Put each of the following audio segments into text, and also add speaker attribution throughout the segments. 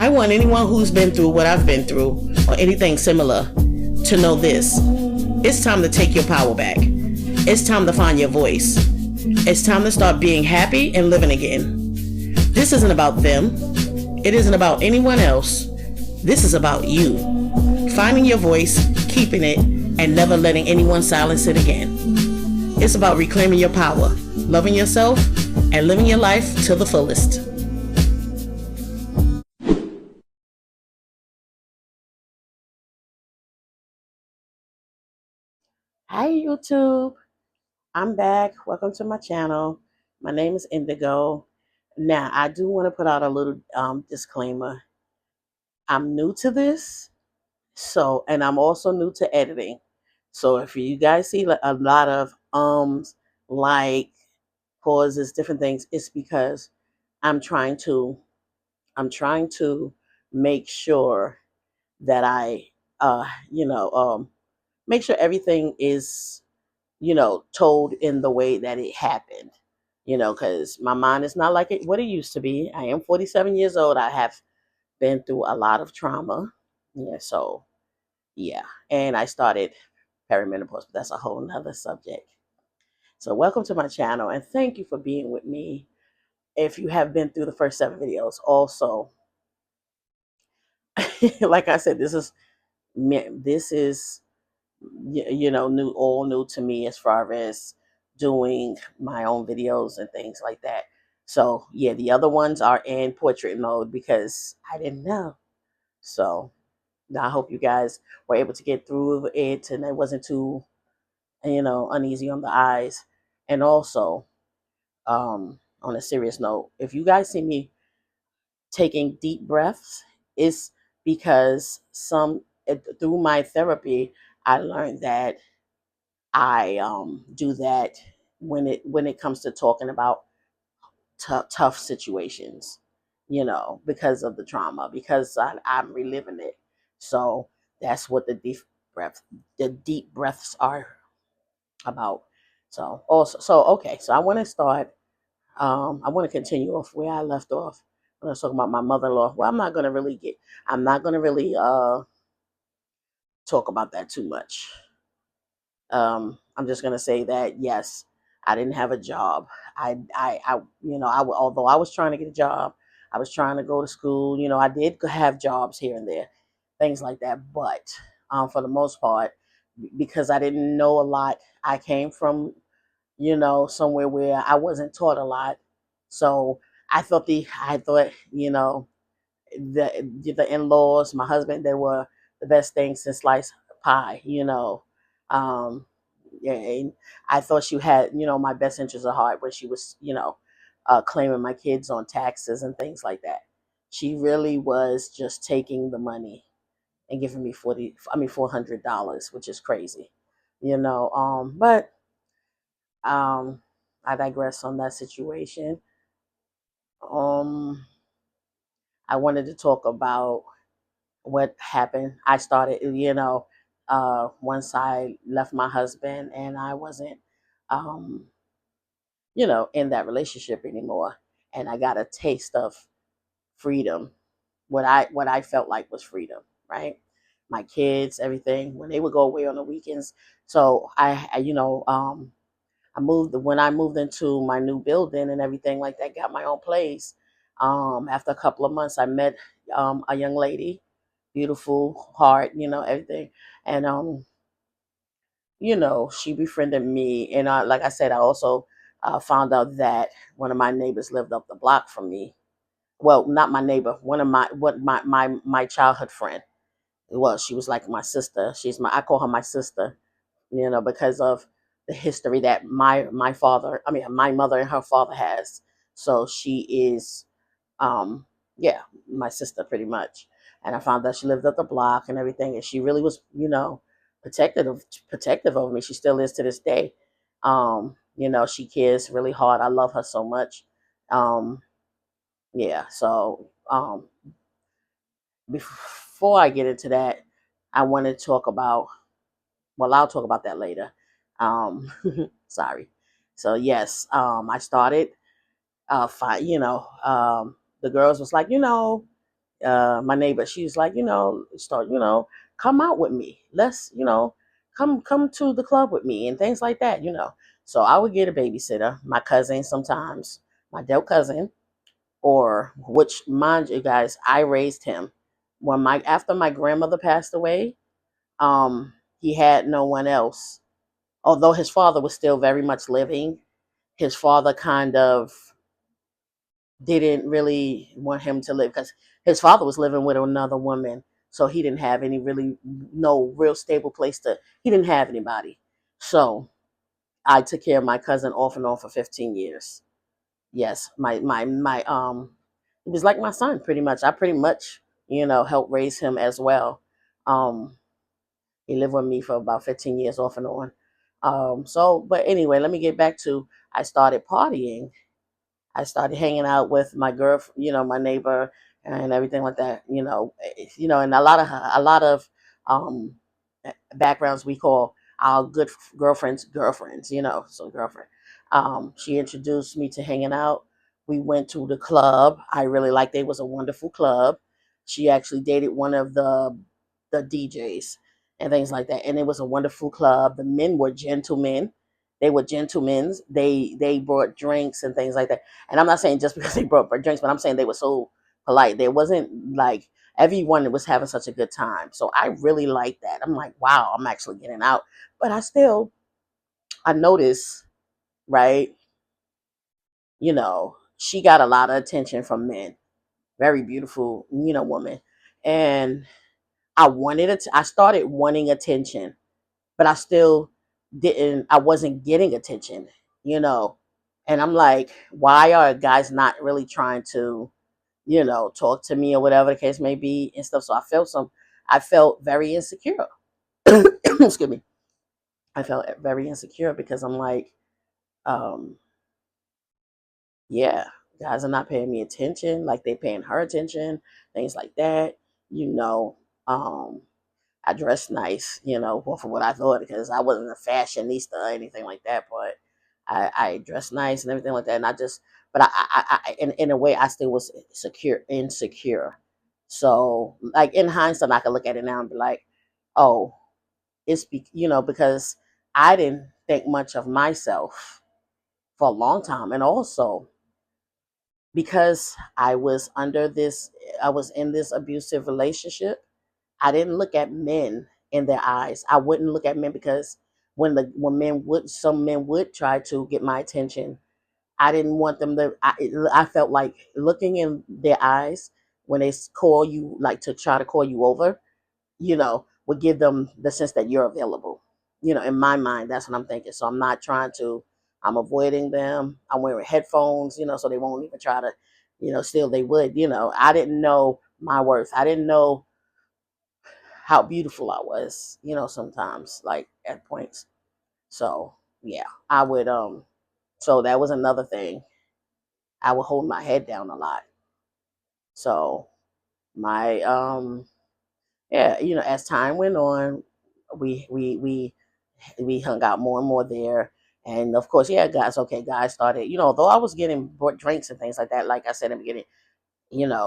Speaker 1: I want anyone who's been through what I've been through or anything similar to know this. It's time to take your power back. It's time to find your voice. It's time to start being happy and living again. This isn't about them. It isn't about anyone else. This is about you. Finding your voice, keeping it, and never letting anyone silence it again. It's about reclaiming your power, loving yourself, and living your life to the fullest. Hi, YouTube. I'm back. Welcome to my channel. My name is Indigo. Now, I do want to put out a little disclaimer. I'm new to this, and I'm also new to editing. So if you guys see a lot of like pauses, different things, it's because I'm trying to I'm trying to make sure that I uh you know make sure everything is told in the way that it happened. Because my mind is not like what it used to be. I am 47 years old. I have been through a lot of trauma. Yeah, so yeah. And I started perimenopause, but that's a whole nother subject. So welcome to my channel and thank you for being with me. If you have been through the first 7 videos, also, like I said, this is new, all new to me as far as doing my own videos and things like that. So yeah, the other ones are in portrait mode because I didn't know. So I hope you guys were able to get through it and it wasn't too uneasy on the eyes. And also, on a serious note, if you guys see me taking deep breaths, it's because through my therapy I learned that I do that when it comes to talking about tough situations, because of the trauma, because I'm reliving it. So that's what breath, the deep breaths are about. So also, so okay, so I want to start. I want to continue off where I left off. When I was talking about my mother-in-law. Well, I'm not gonna really talk about that too much. I'm just gonna say that yes, I didn't have a job. Although I was trying to get a job, I was trying to go to school. I did have jobs here and there, things like that. But for the most part, because I didn't know a lot, I came from somewhere where I wasn't taught a lot. So I thought the in-laws, my husband, they were the best thing since sliced pie. Um, yeah, and I thought she had my best interest at heart when she was claiming my kids on taxes and things like that. She really was just taking the money and giving me $400, which is crazy. But I digress on that situation. Um, I wanted to talk about what happened. I started, once I left my husband and I wasn't, um, in that relationship anymore, and I got a taste of freedom. What I felt like was freedom, right? My kids, everything, when they would go away on the weekends. So I moved when I moved into my new building and everything like that, got my own place. After a couple of months, I met a young lady, beautiful heart, everything, and she befriended me. And like I said, I also found out that one of my neighbors lived up the block from me. Well, not my neighbor, one of my childhood friend. Well, she was like my sister. I call her my sister, because of the history that my mother and her father has. So she is, um, yeah, my sister pretty much. And I found out she lived up the block and everything, and she really was, protective of me. She still is to this day. She cares really hard. I love her so much. Yeah. So before I get into that, I want to talk about. Well, I'll talk about that later. Um, sorry. So yes, I started. The girls was like, my neighbor, she's like, start, come out with me. Let's, come to the club with me and things like that. So I would get a babysitter, my cousin sometimes, my adult cousin, or which, mind you guys, I raised him. After my grandmother passed away, he had no one else. Although his father was still very much living, his father kind of didn't really want him to live because his father was living with another woman. So he didn't have no real stable place he didn't have anybody. So I took care of my cousin off and on for 15 years. Yes, it was like my son pretty much. I pretty much, helped raise him as well. Um, he lived with me for about 15 years off and on. But anyway, let me get back to I started partying. I started hanging out with my girl, my neighbor, and everything like that. And a lot of um, backgrounds we call our good girlfriends. So girlfriend. She introduced me to hanging out. We went to the club. I really liked it. It was a wonderful club. She actually dated one of the DJs and things like that. And it was a wonderful club. The men were gentlemen. They were gentlemen. They brought drinks and things like that. And I'm not saying just because they brought drinks, but I'm saying they were so polite. There wasn't like everyone was having such a good time. So I really liked that. I'm like, wow, I'm actually getting out. But I noticed, right? She got a lot of attention from men. Very beautiful, woman. And I started wanting attention, but I wasn't getting attention, you know. And I'm like, why are guys not really trying to, talk to me or whatever the case may be and stuff. So I felt very insecure. Excuse me. I felt very insecure because I'm like, um, yeah, guys are not paying me attention like they paying her attention, things like that. You know, um, I dressed nice, well, for what I thought, because I wasn't a fashionista or anything like that, but I dressed nice and everything like that. And but in a way, I still was insecure. So, like in hindsight, I can look at it now and be like, oh, because I didn't think much of myself for a long time. And also because I was in this abusive relationship. I didn't look at men in their eyes. I wouldn't look at men because some men would try to get my attention. I didn't want them to. I felt like looking in their eyes when they call you, like to try to call you over, would give them the sense that you're available. In my mind, that's what I'm thinking. So I'm not trying to. I'm avoiding them. I'm wearing headphones, so they won't even try to, still they would. I didn't know my worth. I didn't know how beautiful I was, sometimes like at points. So yeah, I would so that was another thing. I would hold my head down a lot. So my yeah, as time went on, we we we we hung out more and more there. And of course, yeah, guys started, though I was getting bought drinks and things like that, like I said in the beginning,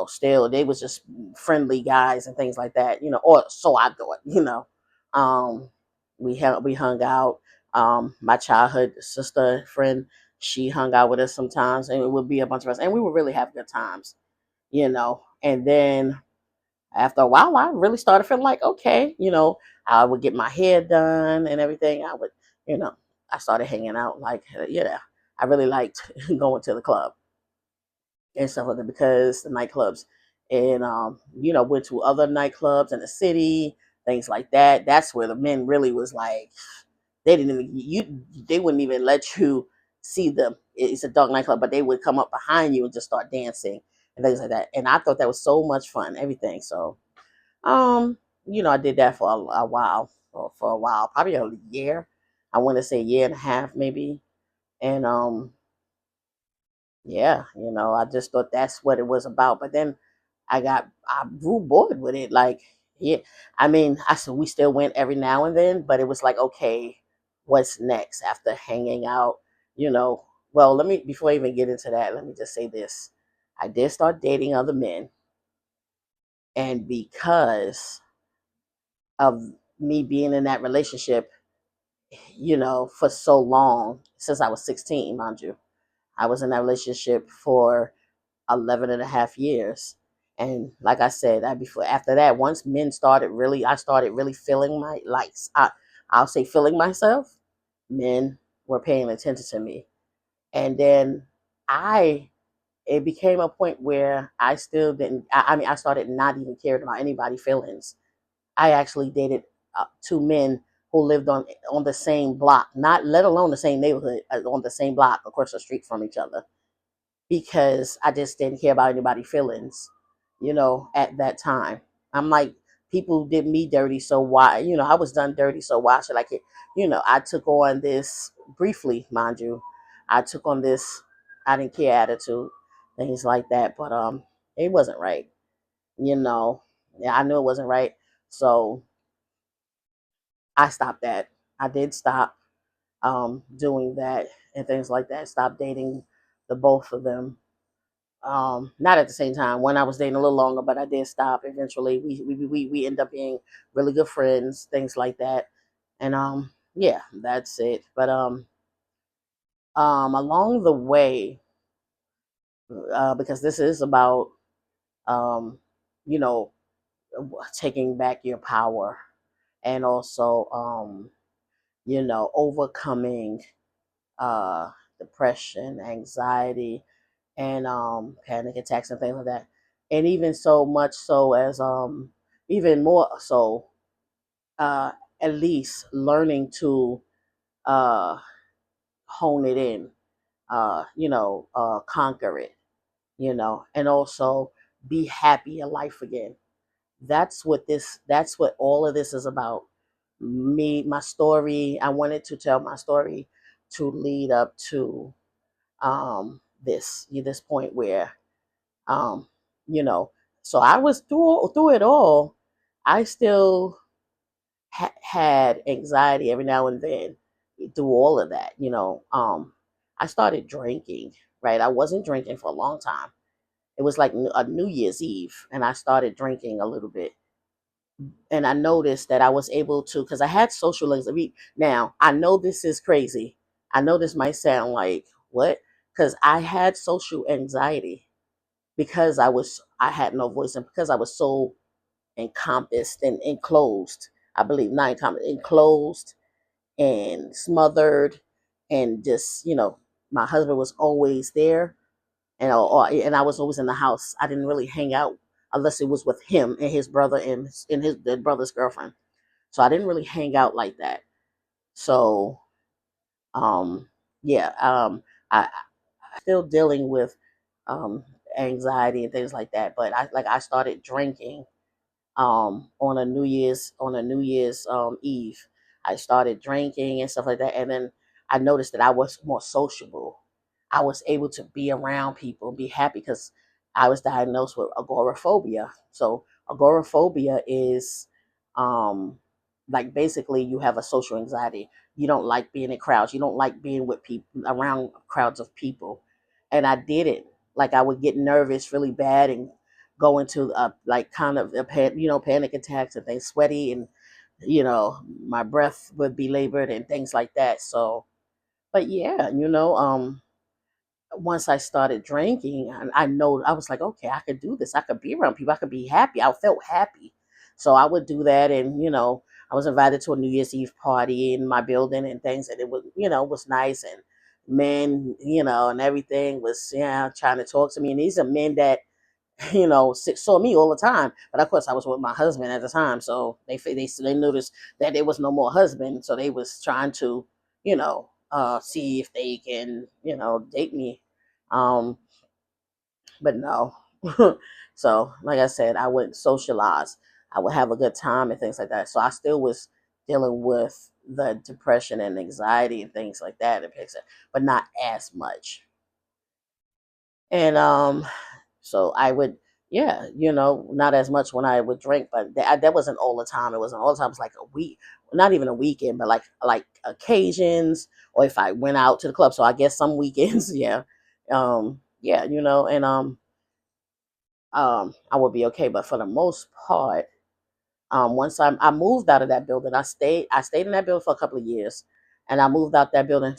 Speaker 1: still they was just friendly guys and things like that, or so I thought, Um, we hung out. My childhood sister friend, she hung out with us sometimes, and it would be a bunch of us, and we would really have good times, And then after a while, I really started feeling like, okay, I would get my hair done and everything. You know, I started hanging out like, I really liked going to the club and stuff like that because the nightclubs and went to other nightclubs in the city, things like that. That's where the men really was like they wouldn't even let you see them. It's a dark nightclub, but they would come up behind you and just start dancing and things like that. And I thought that was so much fun, everything. So um, I did that for a while, for a while, probably a year. I want to say a year and a half maybe. And yeah, I just thought that's what it was about. But then I grew bored with it. Like, yeah, I mean, I said we still went every now and then, but it was like, okay, what's next after hanging out? You know, well, before I even get into that, let me just say this: I did start dating other men. And because of me being in that relationship, for so long, since I was 16, mind you, I was in that relationship for 11 and a half years. And like I said, after that, once men started really, I started really feeling I'll say feeling myself, men were paying attention to me. And then I, it became a point where I still didn't, I mean, I started not even caring about anybody's feelings. I actually dated two men who lived on the same block, not let alone the same neighborhood, on the same block across the street from each other, because I just didn't care about anybody's feelings, at that time. I'm like, people did me dirty, so why, I was done dirty, so why should I care? I took on this briefly, mind you. I took on this I didn't care attitude, things like that, but it wasn't right, you know. Yeah, I knew it wasn't right. So I stopped that. I did stop doing that and things like that. Stop dating the both of them. Not at the same time. When I was dating a little longer, but I did stop eventually. We end up being really good friends, things like that. And yeah, that's it. But along the way, because this is about um you know taking back your power, and also overcoming uh depression, anxiety, and panic attacks and things like that. And even so much so as even more so, uh at least learning to uh hone it in, conquer it, and also be happy in life again. That's what all of this is about. My story, I wanted to tell my story to lead up to this point where, um you know so I was through it all. I still had anxiety every now and then through all of that. I started drinking, right? I wasn't drinking for a long time. It was like a New Year's Eve, and I started drinking a little bit. And I noticed that I was able to, because I had social anxiety. Now, I know this is crazy. I know this might sound like, what? Because I had social anxiety because I had no voice, and because I was so encompassed and enclosed. I believe not encompassed, enclosed and smothered, and just, my husband was always there, and I was always in the house. I didn't really hang out unless it was with him and his brother and his the brother's girlfriend. So I didn't really hang out like that. So yeah, I still dealing with um anxiety and things like that. But I started drinking on a New Year's Eve. I started drinking and stuff like that, and then I noticed that I was more sociable. I was able to be around people, be happy, because I was diagnosed with agoraphobia. So agoraphobia is like, basically, you have a social anxiety. You don't like being in crowds. You don't like being with people, around crowds of people. And I did it. Like, I would get nervous really bad and go into like kind of panic attacks and things, sweaty, and my breath would be labored and things like that. So, but yeah, once I started drinking, I know, I was like, okay, I could do this. I could be around people. I could be happy. I felt happy. So I would do that. And, I was invited to a New Year's Eve party in my building and things. And it was, was nice. And men, and everything was, yeah, trying to talk to me. And these are men that, saw me all the time. But of course, I was with my husband at the time. So they noticed that there was no more husband. So they was trying to, see if they can, date me. Um, but no. So, like I said, I would socialize. I would have a good time and things like that. So I still was dealing with the depression and anxiety and things like that, but not as much. And so I would, yeah, not as much when I would drink, but that wasn't all the time. It wasn't all the time. It was like a week, not even a weekend, but like occasions, or if I went out to the club. So I guess some weekends, yeah, yeah, and I would be okay. But for the most part, once I moved out of that building, I stayed in that building for a couple of years, and I moved out that building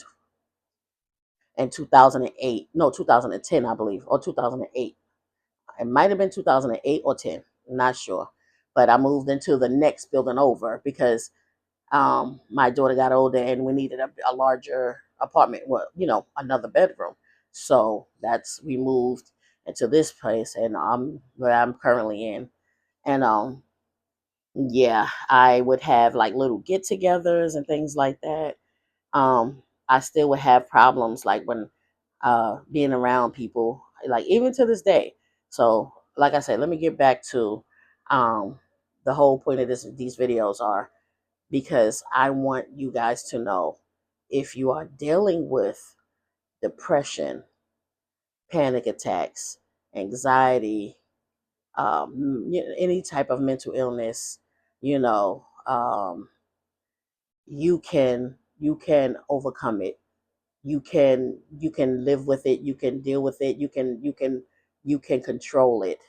Speaker 1: in 2008, no, 2010, I believe, or 2008. It might have been 2008 or 10, not sure. But I moved into the next building over because my daughter got older and we needed a larger apartment, well, another bedroom. So we moved into this place, and where I'm currently in. And yeah, I would have like little get-togethers and things like that. I still would have problems like when being around people, like even to this day. So, like I said, let me get back to um, the whole point of these videos are because I want you guys to know if you are dealing with depression, panic attacks, anxiety, any type of mental illness, you can overcome it. You can live with it. You can deal with it. You can control it,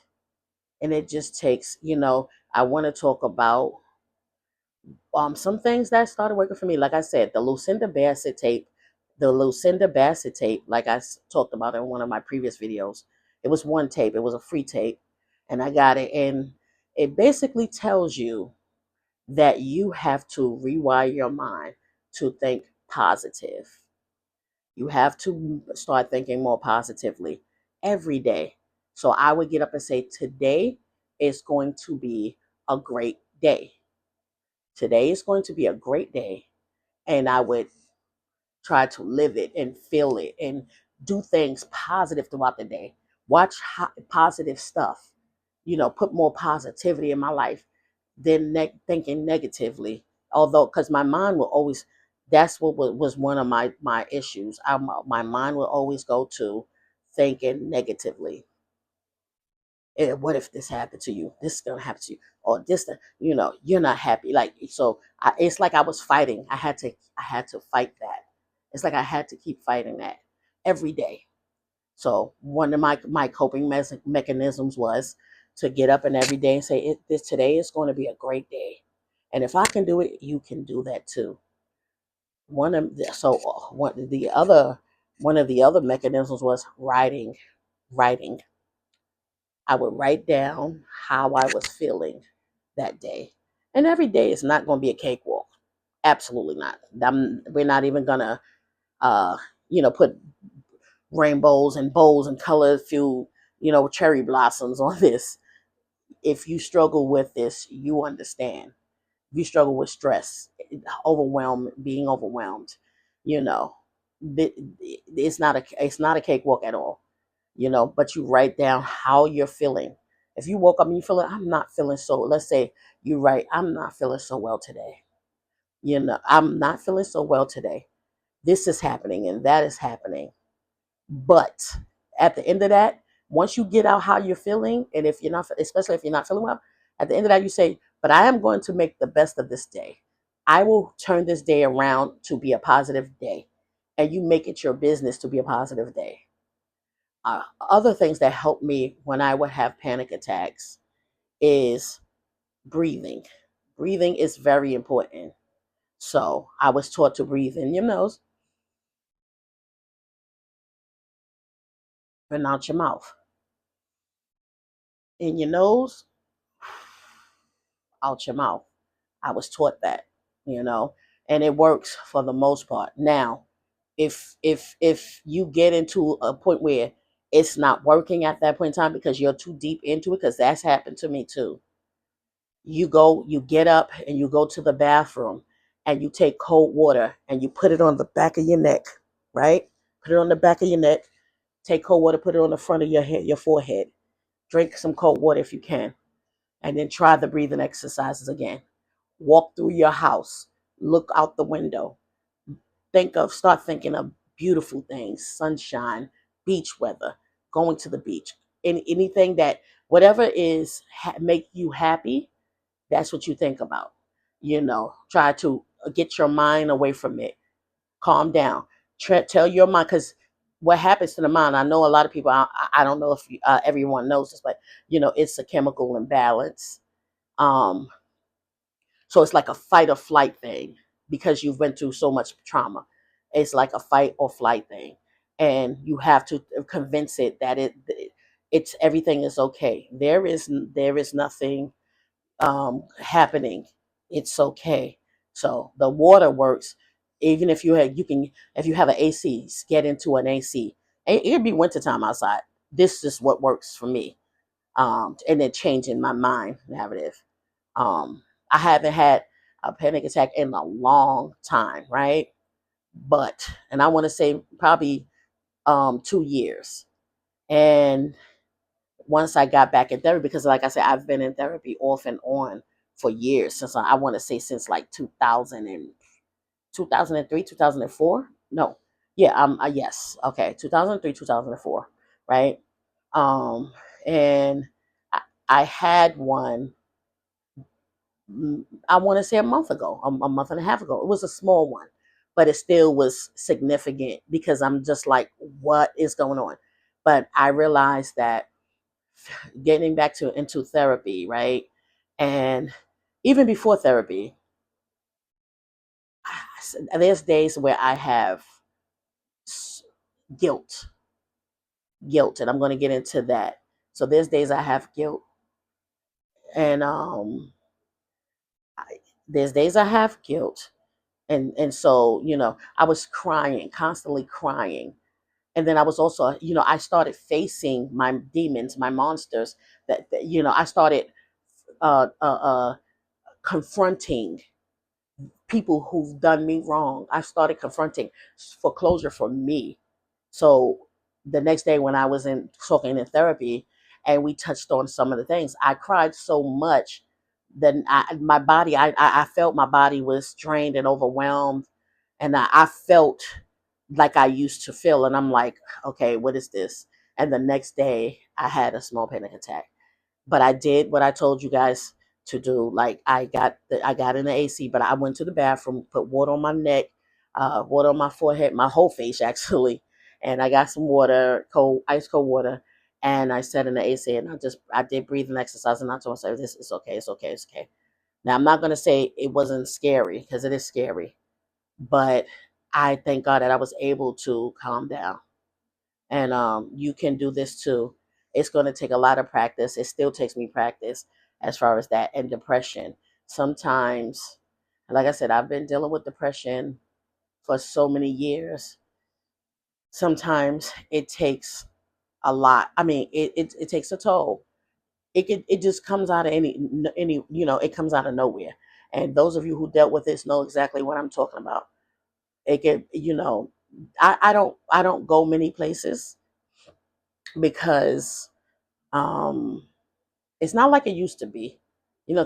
Speaker 1: and it just takes. I want to talk about some things that started working for me. Like I said, the Lucinda Bassett tape, like talked about in one of my previous videos. It was one tape. It was a free tape, and I got it. And it basically tells you that you have to rewire your mind to think positive. You have to start thinking more positively every day. So I would get up and say, today is going to be a great day. Today is going to be a great day. And I would try to live it and feel it and do things positive throughout the day. Watch positive stuff, put more positivity in my life than thinking negatively. Although, because my mind will always, that's what was one of my issues. My mind will always go to thinking negatively. What if this happened to you? This is gonna happen to you, or this, you're not happy. Like so, it's like I was fighting. I had to fight that. It's like I had to keep fighting that every day. So one of my coping mechanisms was to get up and every day and say, this today is going to be a great day, and if I can do it, you can do that too. One of the, so one of the other mechanisms was writing. Writing. I would write down how I was feeling that day, and every day is not going to be a cakewalk. Absolutely not. We're not even gonna put rainbows and bowls and color filled, cherry blossoms on this. If you struggle with this, you understand. If you struggle with stress, being overwhelmed, you know, it's not a cakewalk at all, but you write down how you're feeling. If you woke up and you feel like, I'm not feeling so, let's say you write, I'm not feeling so well today. I'm not feeling so well today. This is happening and that is happening. But at the end of that, once you get out how you're feeling, and if you're not, especially if you're not feeling well, at the end of that, you say, but I am going to make the best of this day. I will turn this day around to be a positive day. And you make it your business to be a positive day. Other things that help me when I would have panic attacks is breathing. Breathing is very important. So I was taught to breathe in your nose and out your mouth. In your nose, out your mouth. I was taught that, you know, and it works for the most part. Now, if you get into a point where it's not working at that point in time because you're too deep into it, because that's happened to me too. You get up and you go to the bathroom and you take cold water and you put it on the back of your neck, right? Put it on the back of your neck. Take cold water, put it on the front of your head, your forehead. Drink some cold water if you can, and then try the breathing exercises again. Walk through your house, look out the window, start thinking of beautiful things, sunshine, beach weather, going to the beach, anything that, whatever is make you happy, that's what you think about. Try to get your mind away from it. Calm down. Tell your mind, because what happens to the mind, I know a lot of people, I don't know if everyone knows this, but it's a chemical imbalance. Um, so it's like a fight or flight thing because you've been through so much trauma. It's like a fight or flight thing, and you have to convince it that it's everything is okay. There is nothing happening. It's okay. So the water works. Even if if you have an AC, get into an AC. It'd be wintertime outside. This is what works for me. And then changing my mind narrative. Um, I haven't had a panic attack in a long time, right? And I want to say probably 2 years. And once I got back in therapy, because like I said, I've been in therapy off and on for years since I want to say since like 2003, 2004. No, yeah, yes, okay, 2003, 2004, right? Um, and I had one. I want to say a month ago, a month and a half ago. It was a small one, but it still was significant because I'm just like, what is going on? But I realized that getting back to into therapy, right? And even before therapy, there's days where I have guilt, and I'm going to get into that. So there's days I have guilt, and there's days I have guilt, and so I was crying, constantly crying, and then I was also I started facing my demons, my monsters. That I started uh, uh, uh, confronting people who've done me wrong. I started confronting foreclosure for me. So the next day when I was in talking in therapy and we touched on some of the things, I cried so much that my body, I felt my body was drained and overwhelmed. And I felt like I used to feel. And I'm like, okay, what is this? And the next day I had a small panic attack. But I did what I told you guys to do. Like I got in the AC, but I went to the bathroom, put water on my neck, water on my forehead, my whole face actually, and I got some water, cold, ice cold water, and I sat in the AC and I did breathing exercise and I told myself this is okay, it's okay, it's okay. Now I'm not gonna say it wasn't scary because it is scary, but I thank God that I was able to calm down. And you can do this too. It's going to take a lot of practice. It still takes me practice as far as that. And depression, sometimes, like I said, I've been dealing with depression for so many years. Sometimes it takes a lot. I mean, it takes a toll. It just comes out of any it comes out of nowhere. And those of you who dealt with this know exactly what I'm talking about. It can I don't go many places because um it's not like it used to be.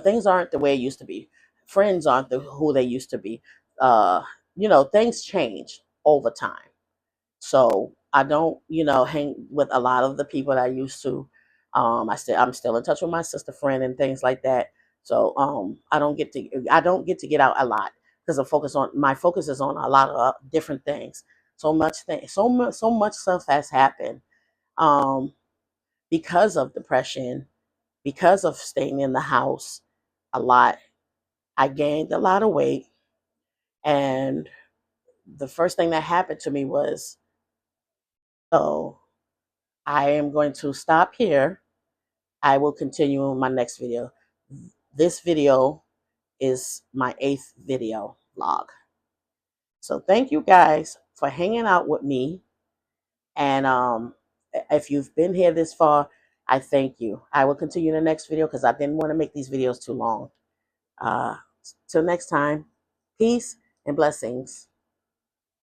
Speaker 1: Things aren't the way it used to be. Friends aren't who they used to be. uh Things change over time. So I don't hang with a lot of the people that I used to. I'm still in touch with my sister friend and things like that. So I don't get to get out a lot because my focus is on a lot of different things. So much stuff has happened um because of depression, because of staying in the house a lot. I gained a lot of weight, and the first thing that happened to me was, oh, I am going to stop here. I will continue in my next video. This video is my 8th video vlog. So thank you guys for hanging out with me. And if you've been here this far, I thank you. I will continue in the next video because I didn't want to make these videos too long. Uh, Till next time, peace and blessings.